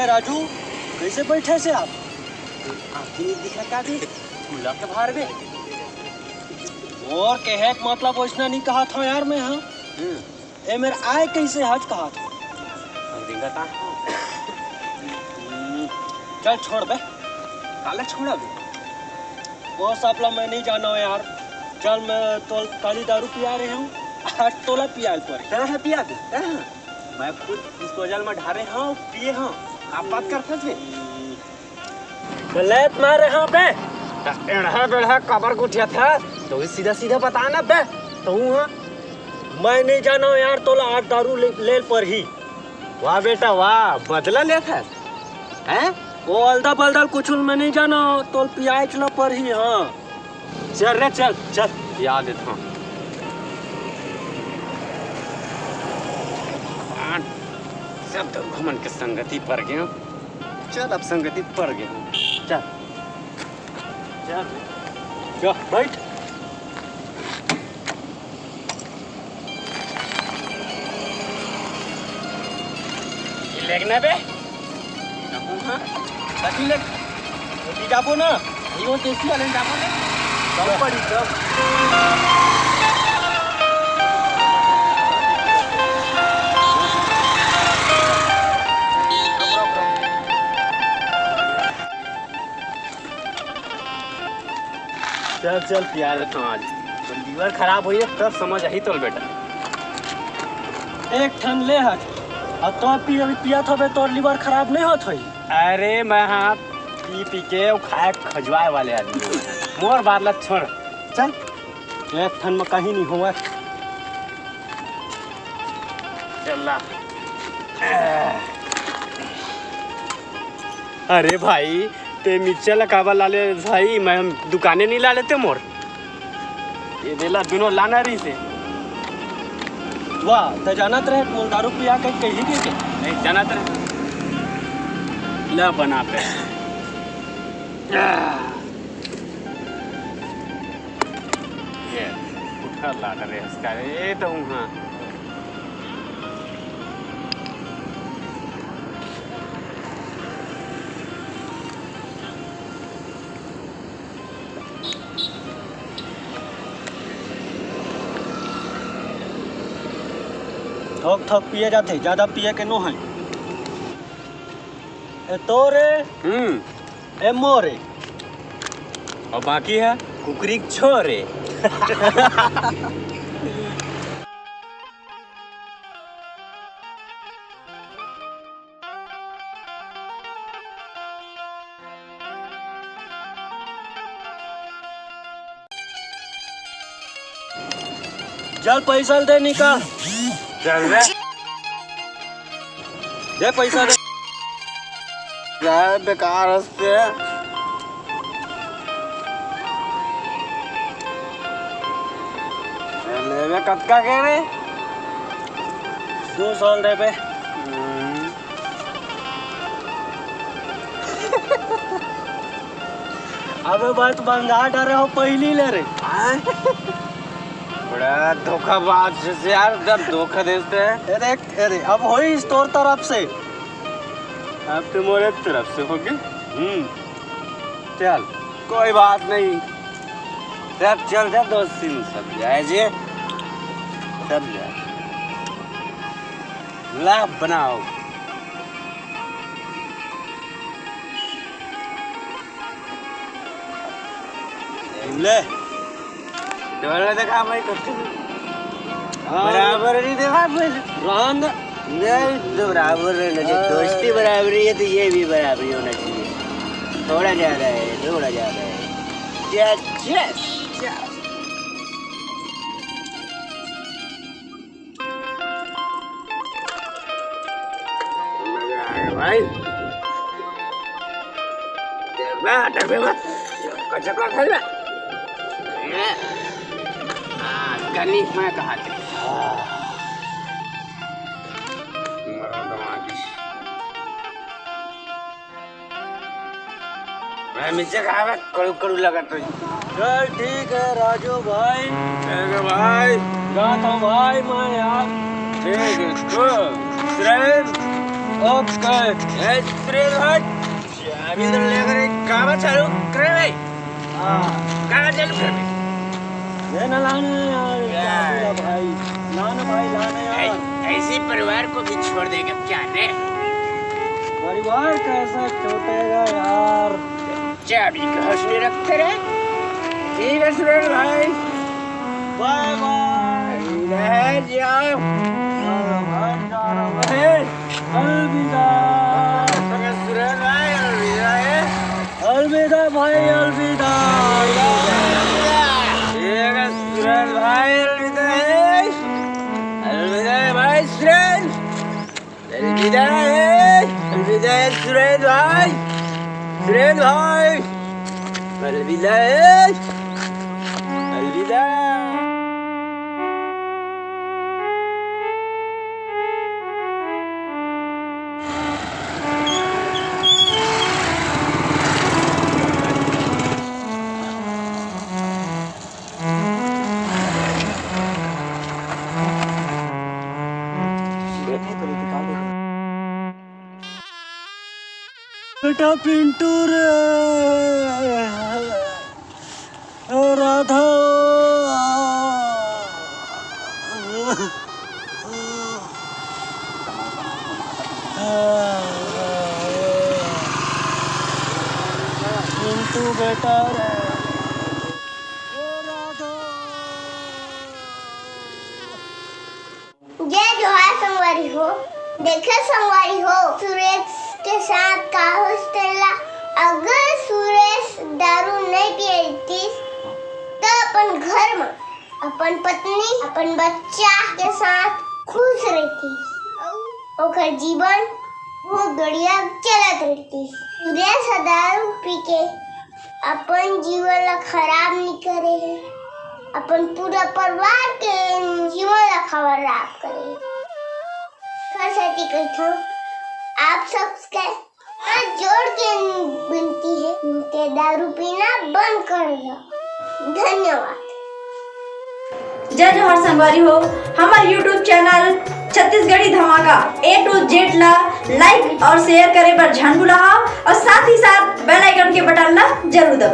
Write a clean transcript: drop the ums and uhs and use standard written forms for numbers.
अरे राजू, कैसे बैठे से आप? आँखें नहीं दिखा का भी खुला के बाहर में। और कहे मतलब वैसना नहीं कहा था यार मैं। हाँ ए मेरे आए कैसे हज कहा था। चल छोड़ बे, काले छोड़ा बे। वो सापला मैं नहीं जाना हूँ यार। चल मैं तो काली दारू पिया रहे हूँ, 8 तोला पिया पर पिया दे। मैं खुद डिस्पोजल में ढारे हाँ पिए हाँ। आप बात कर सकते गलत मार रहे हाँ बे। एड़ा बेड़ा कबर गुठिया था तो सीधा सीधा बता ना बे। तो हाँ मैं नहीं जाना हूँ यार। तोला 8 दारू ले पर ही। वाह बेटा वाह, बदला ले था हैं? वो अलदा बलदल कुछ में नहीं जाना तो पिया चला पर ही। हाँ चल रे चल चल याद है था। सब तो घमन के संगति पर गए। चल अब संगति पर गए। चल चल चल बैठ। लेगना बे हाँ बाकी ले रोटी डाबो ना ये देसी वाले डाबो ने सब पड़ी सब। चल चल पिया लेता हूँ। आज लीवर खराब हुई है तब समझ आई तो बेटा। एक ठन ले हट और तो पिया था बे तो लीवर खराब नहीं होत है। अरे मैं हाँ पी के खाए खजवाए वाले आदमी मोर बादला छोड़। चल एक ठन में कहीं नहीं हुआ। चल अरे भाई ते मिर्चा लगावा ला ले भाई। मैं दुकाने नहीं ला लेते मोर ये देला दोनों लाना रही से। वाह तो जानत रहे मोल दारू पिया के कहीं के नहीं जानत रहे। ला बना पे ये उठा ला रे इसका ये तो हूँ। हाँ थोक थोक पिए जाते ज्यादा पिए के नो है। ए तो रे ए मोरे और बाकी है कुकरी छोरे। चल पैसा दे निकाल। चल रे दे पैसा दे। यार बेकार हंसते ले कटका के रे 200 दे पे। अबे बात बंदा डरे हो पहली ले रे। बड़ा धोखाबाज से यार जब धोखा देते हैं। अरे अब हो ही स्टोर तरफ से अब तुम्हारे तरफ से होगी। चल कोई बात नहीं। सब चल जा दोस्ती सब जाए जे सब जाए ला बनाओ। ले डोला देखा भाई करते बराबर नहीं देखा रान नहीं तो बराबर रहना चाहिए। दोस्ती बराबरी है तो ये भी बराबरी होना चाहिए। थोड़ा ज्यादा है थोड़ा ज्यादा है। भाई गनी मैं कहा थे मैं मिर्चा खावा कड़ू कड़ू लगा तो। चल ठीक है राजू भाई। ठीक है भाई जाता हूँ भाई मैं यार। ठीक है ओके सुरेश भाई अभी तो लेकर एक काम चालू करे भाई कहाँ चालू कर ये ना लाने यार भाई लाने यार ऐसे परिवार को भी छोड़ देगा क्या ने परिवार कैसा छूटेगा यार चाबी घोष में रखते रहे ठीक है सुरेश भाई बाय बाय रह जाओ भाई जा रहा है अलविदा सुरेश भाई अलविदा है अलविदा भाई अलविदा ठीक है सुरेश भाई अलविदा है भाई सुरेश अलविदा है सुरेश भाई अलविदा है अलविदा बेटा पिंटू रे राधा पिंटू बेटा रे राधा जय जोहार संगवारी हो देखे संगवारी हो सुरेश के साथ का हॉस्टल अगर सुरेश दारू नहीं पियती तो अपन घर में अपन पत्नी अपन बच्चा के साथ खुश रहती और जीवन वो बढ़िया चलत रहती सुरेश दारू पी के अपन जीवन ला खराब नहीं करे अपन पूरा परिवार के जीवन ला खराब करे साथी कहता हूँ आप सबसे हाथ जोड़ के विनती है उनके दारू पीना बंद कर दो धन्यवाद जय जोहार संगवारी हो हमारे YouTube चैनल छत्तीसगढ़ी धमाका A to Z ला लाइक और शेयर करे पर झंडू लहा और साथ ही साथ बेल आइकन के बटन ला जरूर दबाओ।